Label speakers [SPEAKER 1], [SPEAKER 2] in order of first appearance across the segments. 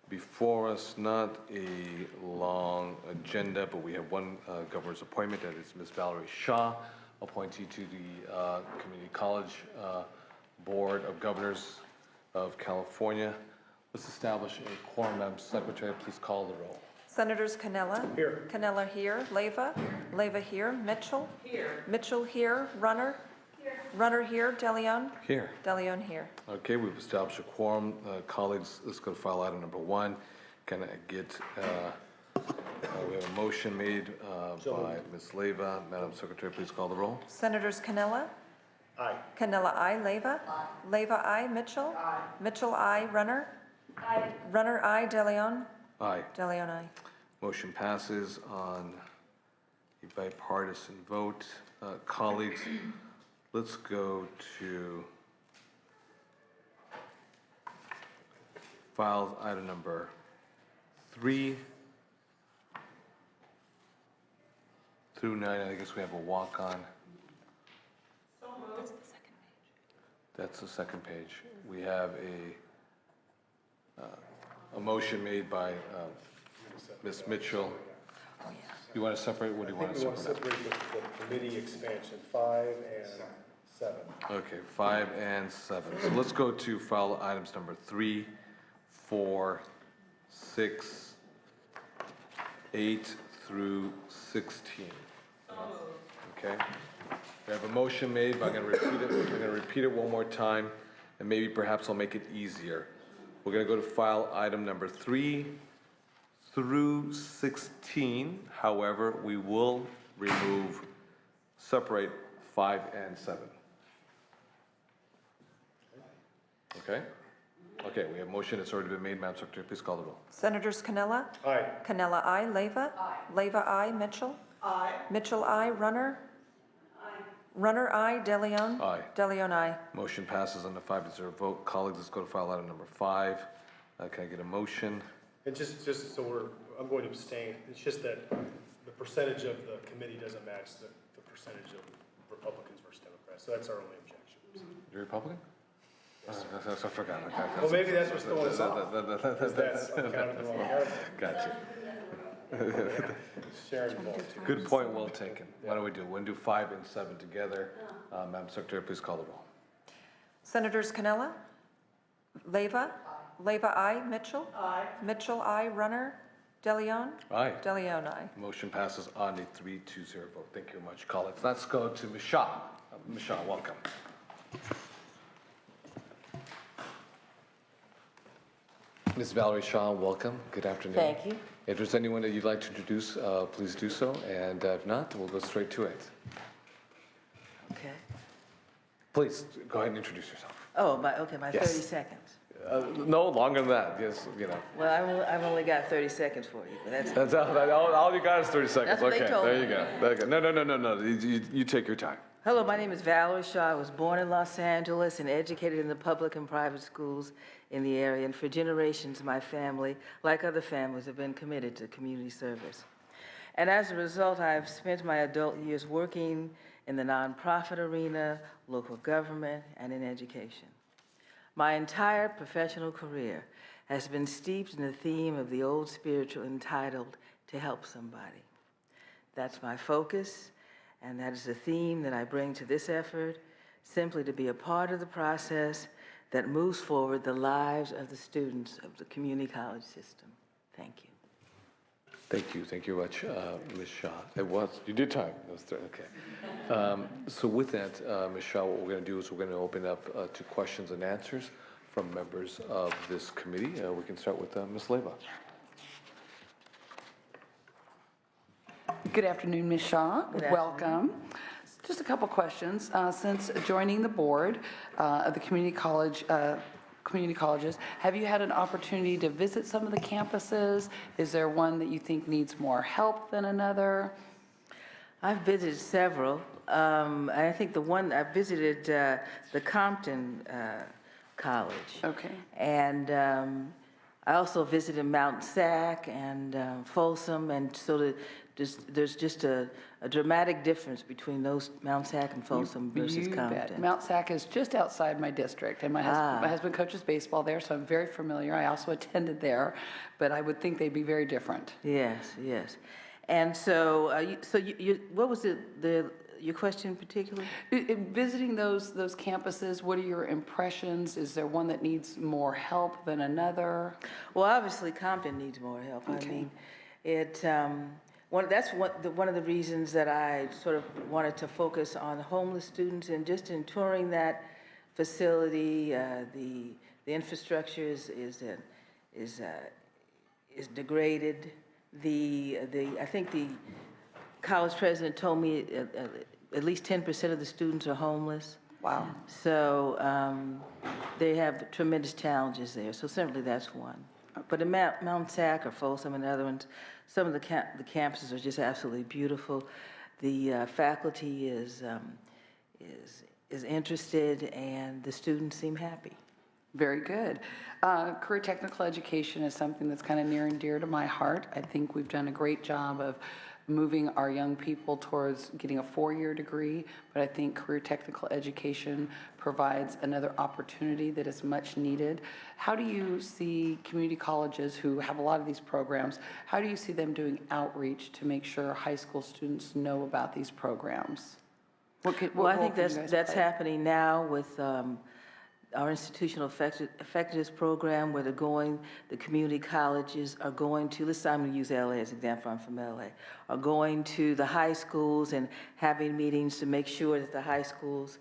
[SPEAKER 1] before us, not a long agenda, but we have one governor's appointment, that is Ms. Valerie Shaw, appointee to the Community College Board of Governors of California. Let's establish a quorum. Madam Secretary, please call the roll.
[SPEAKER 2] Senators Canella.
[SPEAKER 3] Here.
[SPEAKER 2] Canella here. Leyva. Leyva here. Mitchell.
[SPEAKER 4] Here.
[SPEAKER 2] Mitchell here. Runner.
[SPEAKER 4] Here.
[SPEAKER 2] Runner here. DeLeon.
[SPEAKER 1] Here.
[SPEAKER 2] DeLeon here.
[SPEAKER 1] Okay, we've established a quorum. Colleagues, let's go to file item number 1. Can I get, we have a motion made by Ms. Leyva. Madam Secretary, please call the roll.
[SPEAKER 2] Senators Canella.
[SPEAKER 3] Aye.
[SPEAKER 2] Canella I. Leyva. Leyva I. Mitchell. Mitchell I. Runner. Runner I. DeLeon.
[SPEAKER 1] Aye.
[SPEAKER 2] DeLeon I.
[SPEAKER 1] Motion passes on a bipartisan vote. Colleagues, let's go to file item number 3 through 9. I guess we have a walk-on. That's the second page. We have a motion made by Ms. Mitchell. You want to separate? What do you want to
[SPEAKER 3] I think we
[SPEAKER 1] separate?
[SPEAKER 3] want to separate the committee expansion, 5 and 7.
[SPEAKER 1] Okay, 5 and 7. So let's go to file items number 3, 4, 6, 8 through 16. Okay? We have a motion made, but I'm going to repeat it. I'm going to repeat it one more time, and maybe perhaps I'll make it easier. We're going to go to file item number 3 through 16. However, we will separate 5 and 7. Okay? Okay, we have a motion that's already been made. Madam Secretary, please call the roll.
[SPEAKER 2] Senators Canella.
[SPEAKER 3] Aye.
[SPEAKER 2] Canella I. Leyva. Leyva I. Mitchell.
[SPEAKER 4] Aye.
[SPEAKER 2] Mitchell I. Runner. Runner I. DeLeon.
[SPEAKER 1] Aye.
[SPEAKER 2] DeLeon I.
[SPEAKER 1] Motion passes on a 5-0 vote. Colleagues, let's go to file item number 5. Can I get a motion?
[SPEAKER 3] And just so I'm going to abstain. It's just that the percentage of the committee doesn't match the percentage of Republicans versus Democrats. So that's our only objection.
[SPEAKER 1] You're Republican?
[SPEAKER 3] Yes,
[SPEAKER 1] I forgot.
[SPEAKER 3] Well, maybe that's what's throwing us off. Is that I'm counting the wrong category.
[SPEAKER 1] Gotcha.
[SPEAKER 3] Sharon involved too.
[SPEAKER 1] Good point, well taken. Why don't we do? We'll do 5 and 7 together. Madam Secretary, please call the roll.
[SPEAKER 2] Senators Canella. Leyva. Leyva I. Mitchell. Mitchell I. Runner. DeLeon.
[SPEAKER 1] Aye.
[SPEAKER 2] DeLeon I.
[SPEAKER 1] Motion passes on a 3-2-0 vote. Thank you very much, colleagues. Let's go to Ms. Shaw. Ms. Shaw, welcome. Ms. Valerie Shaw, welcome. Good afternoon.
[SPEAKER 4] Thank you.
[SPEAKER 1] If there's anyone that you'd like to introduce, please do so. And if not, we'll go straight to it.
[SPEAKER 4] Okay.
[SPEAKER 1] Please, go ahead and introduce yourself.
[SPEAKER 4] Oh, my 30
[SPEAKER 1] Yes.
[SPEAKER 4] seconds.
[SPEAKER 1] No, longer than that. Yes, you know.
[SPEAKER 4] Well, I've only got 30 seconds for you, but that's
[SPEAKER 1] That's all you got is 30 seconds.
[SPEAKER 4] That's what they
[SPEAKER 1] Okay,
[SPEAKER 4] told
[SPEAKER 1] there
[SPEAKER 4] me.
[SPEAKER 1] you go. There you go. No. You take your time.
[SPEAKER 4] Hello, my name is Valerie Shaw. I was born in Los Angeles and educated in the public and private schools in the area. And for generations, my family, like other families, have been committed to community service. And as a result, I've spent my adult years working in the nonprofit arena, local government, and in education. My entire professional career has been steeped in the theme of the old spiritual entitled, "To Help Somebody." That's my focus. And that is the theme that I bring to this effort, simply to be a part of the process that moves forward the lives of the students of the community college system. Thank you.
[SPEAKER 1] Thank you much, Ms. Shaw. You did time. It was okay. So with that, Ms. Shaw, what we're going to do is we're going to open up to questions and answers from members of this committee. We can start with Ms. Leyva.
[SPEAKER 5] Good afternoon, Ms. Shaw.
[SPEAKER 4] Good afternoon.
[SPEAKER 5] Welcome. Just a couple questions. Since joining the board of the community colleges, have you had an opportunity to visit some of the campuses? Is there one that you think needs more help than another?
[SPEAKER 4] I've visited several. I think the one I visited, the Compton College.
[SPEAKER 5] Okay.
[SPEAKER 4] And I also visited Mount Sac and Folsom, and so there's just a dramatic difference between those, Mount Sac and Folsom versus
[SPEAKER 5] You bet.
[SPEAKER 4] Compton.
[SPEAKER 5] Mount Sac is just outside my district, and my husband coaches baseball there, so I'm very familiar. I also attended there, but I would think they'd be very different.
[SPEAKER 4] Yes, yes. And so, what was your question in particular?
[SPEAKER 5] Visiting those campuses, what are your impressions? Is there one that needs more help than another?
[SPEAKER 4] Well, obviously Compton needs more help.
[SPEAKER 5] Okay.
[SPEAKER 4] I mean, that's one of the reasons that I sort of wanted to focus on homeless students, and just in touring that facility, the infrastructure is degraded. I think the college president told me at least 10% of the students are homeless.
[SPEAKER 5] Wow.
[SPEAKER 4] So they have tremendous challenges there. So certainly that's one. But in Mount Sac or Folsom and other ones, some of the campuses are just absolutely beautiful. The faculty is interested, and the students seem happy.
[SPEAKER 5] Very good. Career technical education is something that's kind of near and dear to my heart. I think we've done a great job of moving our young people towards getting a 4-year degree, but I think career technical education provides another opportunity that is much needed. How do you see community colleges who have a lot of these programs, how do you see them doing outreach to make sure high school students know about these programs?
[SPEAKER 4] Well, I think that's happening now with our institutional effectiveness program, where the community colleges are going to, I'm going to use LA as an example, I'm from LA, are going to the high schools and having meetings to make sure that the high schools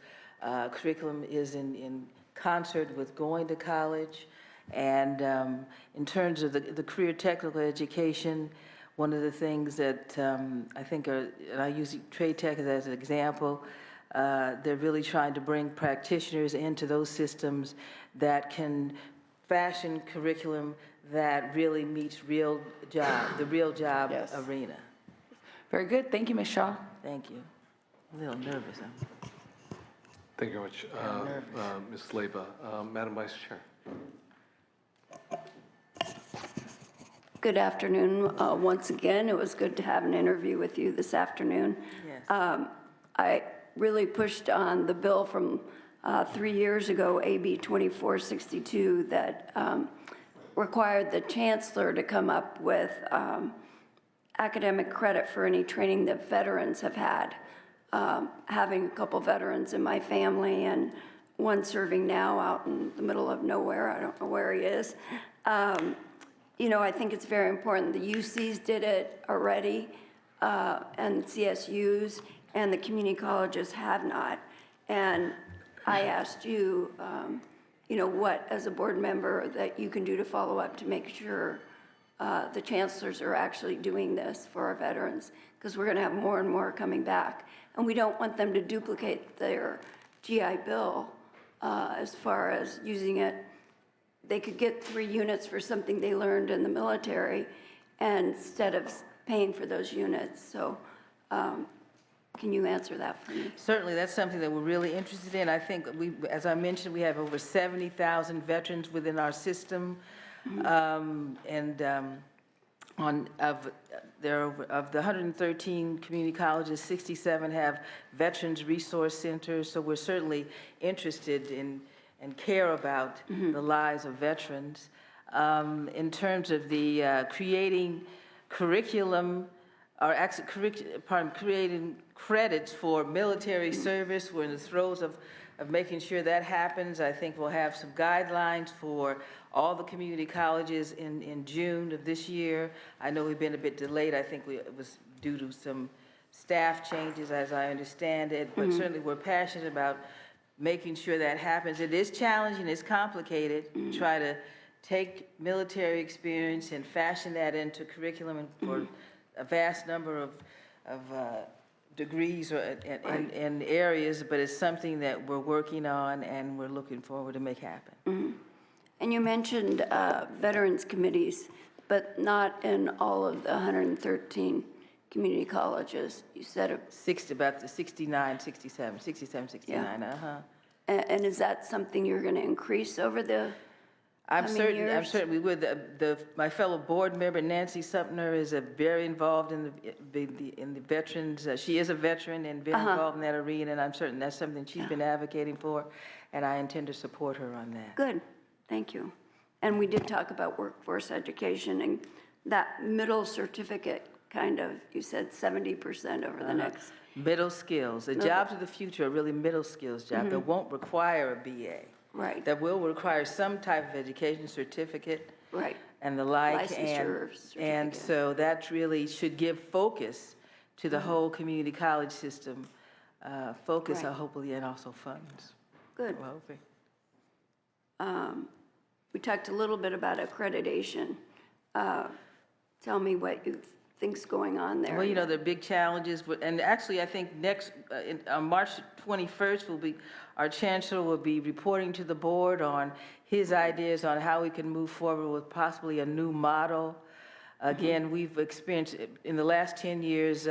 [SPEAKER 4] curriculum is in concert with going to college. And in terms of the career technical education, one of the things that I think and I use Trade Tech as an example, they're really trying to bring practitioners into those systems that can fashion curriculum that really meets the real job
[SPEAKER 5] Yes.
[SPEAKER 4] arena.
[SPEAKER 5] Very good. Thank you, Ms. Shaw.
[SPEAKER 4] Thank you. A little nervous, huh?
[SPEAKER 1] Thank you very much, Ms. Leyva. Madam Vice Chair.
[SPEAKER 6] Good afternoon. Once again, it was good to have an interview with you this afternoon.
[SPEAKER 4] Yes.
[SPEAKER 6] I really pushed on the bill from 3 years ago, AB 2462, that required the chancellor to come up with academic credit for any training that veterans have had. Having a couple veterans in my family and one serving now out in the middle of nowhere, I don't know where he is. You know, I think it's very important. The UCs did it already, and CSUs, and the community colleges have not. And I asked you, you know, what, as a board member, that you can do to follow up to make sure the chancellors are actually doing this for our veterans, because we're going to have more and more coming back. And we don't want them to duplicate their GI Bill as far as using it. They could get 3 units for something they learned in the military instead of paying for those units. So can you answer that for me?
[SPEAKER 4] Certainly, that's something that we're really interested in. I think as I mentioned, we have over 70,000 veterans within our system. Of the 113 community colleges, 67 have veterans resource centers. So we're certainly interested in and care about the lives of veterans. In terms of the creating curriculum, or actually creating credits for military service, we're in the throes of making sure that happens. I think we'll have some guidelines for all the community colleges in June of this year. I know we've been a bit delayed. I think it was due to some staff changes, as I understand it, but certainly we're passionate about making sure that happens. It is challenging, it's complicated to try to take military experience and fashion that into curriculum for a vast number of degrees and areas, but it's something that we're working on and we're looking forward to make happen.
[SPEAKER 6] And you mentioned veterans committees, but not in all of the 113 community colleges. You said
[SPEAKER 4] About the 67, 69,
[SPEAKER 6] and is that something you're going to increase over the
[SPEAKER 4] I'm
[SPEAKER 6] coming
[SPEAKER 4] certain,
[SPEAKER 6] years?
[SPEAKER 4] we would. My fellow board member, Nancy Sumner, is very involved in the veterans. She is a veteran and been involved in that arena, and I'm certain that's something she's been advocating for, and I intend to support her on that.
[SPEAKER 6] Good, thank you. And we did talk about workforce education and that middle certificate, kind of, you said 70% over the next.
[SPEAKER 4] Middle skills. The jobs of the future are really middle skills jobs that won't require a BA.
[SPEAKER 6] Right,
[SPEAKER 4] That will require some type of education certificate
[SPEAKER 6] right.
[SPEAKER 4] and the like.
[SPEAKER 6] Licensure
[SPEAKER 4] And
[SPEAKER 6] certificate.
[SPEAKER 4] so that really should give focus to the whole community college system, focus
[SPEAKER 6] Right.
[SPEAKER 4] hopefully, and also funds.
[SPEAKER 6] Good.
[SPEAKER 4] We're hoping.
[SPEAKER 6] We talked a little bit about accreditation. Tell me what you think's going on there.
[SPEAKER 4] Well, you know, the big challenges, and actually, I think on March 21st, our chancellor will be reporting to the board on his ideas on how we can move forward with possibly a new model. Again, we've experienced, in the last 10 years,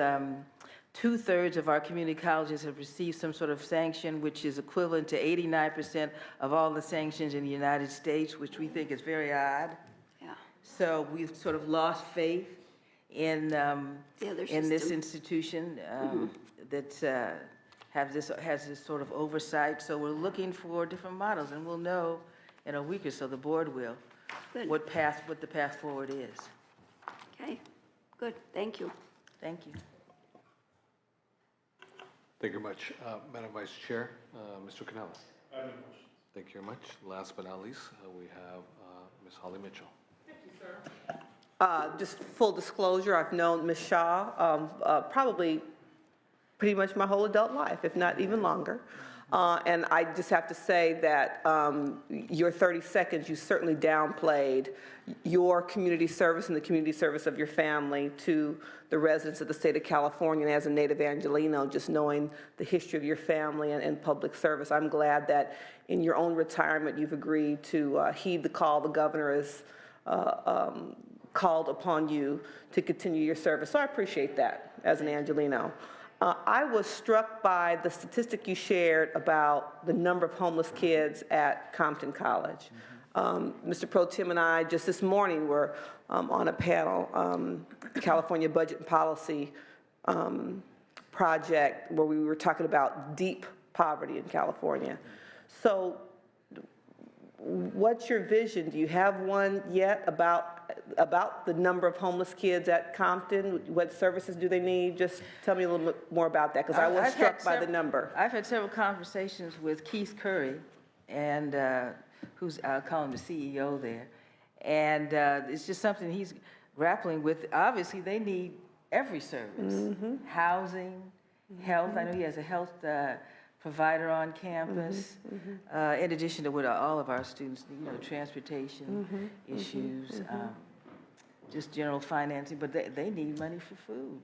[SPEAKER 4] 2/3 of our community colleges have received some sort of sanction, which is equivalent to 89% of all the sanctions in the United States, which we think is very odd.
[SPEAKER 6] Yeah,
[SPEAKER 4] So we've sort of lost faith in this
[SPEAKER 6] system.
[SPEAKER 4] institution that has this sort of oversight. So we're looking for different models, and we'll know in a week or so, the board will,
[SPEAKER 6] Good.
[SPEAKER 4] what the path forward is.
[SPEAKER 6] Okay, good, thank you.
[SPEAKER 4] Thank you.
[SPEAKER 1] Thank you very much. Madam Vice Chair, Mr. Canella. Thank you very much. Last but not least, we have Ms. Holly Mitchell.
[SPEAKER 7] Just full disclosure, I've known Ms. Shaw probably pretty much my whole adult life, if not even longer. And I just have to say that your 30 seconds, you certainly downplayed your community service and the community service of your family to the residents of the state of California. And as a native Angelino, just knowing the history of your family and public service, I'm glad that in your own retirement, you've agreed to heed the call the governor has called upon you to continue your service. So I appreciate that as an Angelino. I was struck by the statistic you shared about the number of homeless kids at Compton College. Mr. Pro Tem and I just this morning were on a panel, California Budget and Policy Project, where we were talking about deep poverty in California. So what's your vision? Do you have one yet about the number of homeless kids at Compton? What services do they need? Just tell me a little bit more about that, because I was struck by the number.
[SPEAKER 4] I've had several conversations with Keith Curry, and I'll call him the CEO there. And it's just something he's grappling with. Obviously, they need every service, housing, health. I know he has a health provider on campus, in addition to what all of our students need, you know, transportation issues, just general financing, but they need money for food.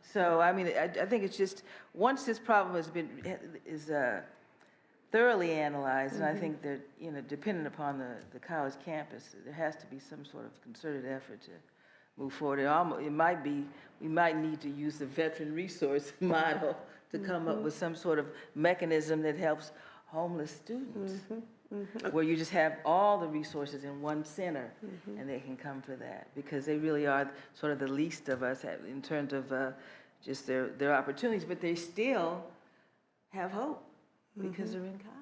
[SPEAKER 4] So, I mean, I think it's just, once this problem is thoroughly analyzed, and I think that, you know, dependent upon the college campus, there has to be some sort of concerted effort to move forward. We might need to use the veteran resource model to come up with some sort of mechanism that helps homeless students, where you just have all the resources in one center, and they can come for that, because they really are sort of the least of us in terms of just their opportunities, but they still have hope because they're in college.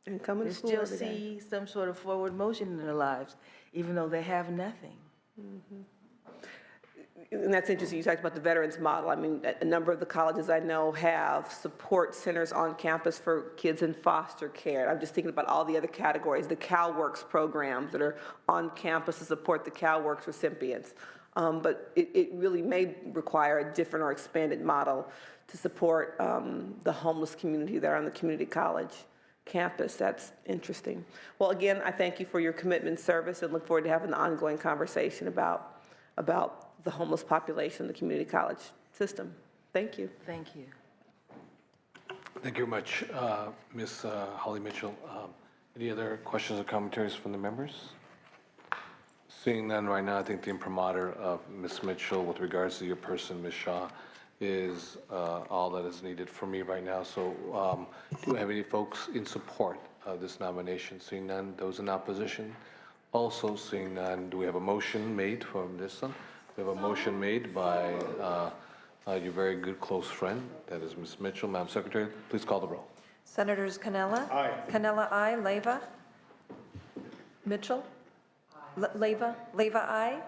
[SPEAKER 7] And coming
[SPEAKER 4] They
[SPEAKER 7] to school
[SPEAKER 4] still
[SPEAKER 7] every day.
[SPEAKER 4] see some sort of forward motion in their lives, even though they have nothing.
[SPEAKER 7] And that's interesting, you talked about the veterans model. I mean, a number of the colleges I know have support centers on campus for kids in foster care. I'm just thinking about all the other categories, the CalWorks programs that are on campus to support the CalWorks recipients. But it really may require a different or expanded model to support the homeless community that are on the community college campus. That's interesting. Well, again, I thank you for your commitment and service, and look forward to having an ongoing conversation about the homeless population in the community college system. Thank you.
[SPEAKER 4] Thank you.
[SPEAKER 1] Thank you very much, Ms. Holly Mitchell. Any other questions or commentaries from the members? Seeing none right now, I think the imprimatur of Ms. Mitchell with regards to your person, Ms. Shaw, is all that is needed for me right now. So do we have any folks in support of this nomination? Seeing none, those in opposition, Also seeing none, do we have a motion made from this one? We have a motion made by your very good close friend, that is Ms. Mitchell. Madam Secretary, please call the roll.
[SPEAKER 2] Senators Canella?
[SPEAKER 3] Aye.
[SPEAKER 2] Canella, aye. Leyva? Mitchell? Leyva? Leyva, aye.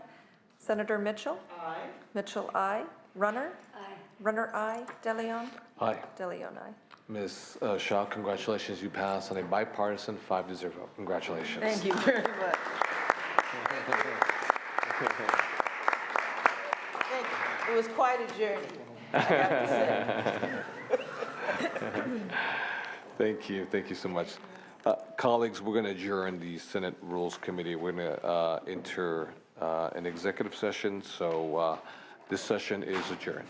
[SPEAKER 2] Senator Mitchell? Aye. Mitchell, aye. Runner? Aye. Runner, aye. DeLeon?
[SPEAKER 1] Aye.
[SPEAKER 2] DeLeon, aye.
[SPEAKER 1] Ms. Shaw, congratulations, you passed on a bipartisan 5-0 vote. Congratulations.
[SPEAKER 4] Thank you very much. Thank you. It was quite a journey, I have to say.
[SPEAKER 1] Thank you so much. Colleagues, we're going to adjourn the Senate Rules Committee. We're going to enter an executive session, so this session is adjourned.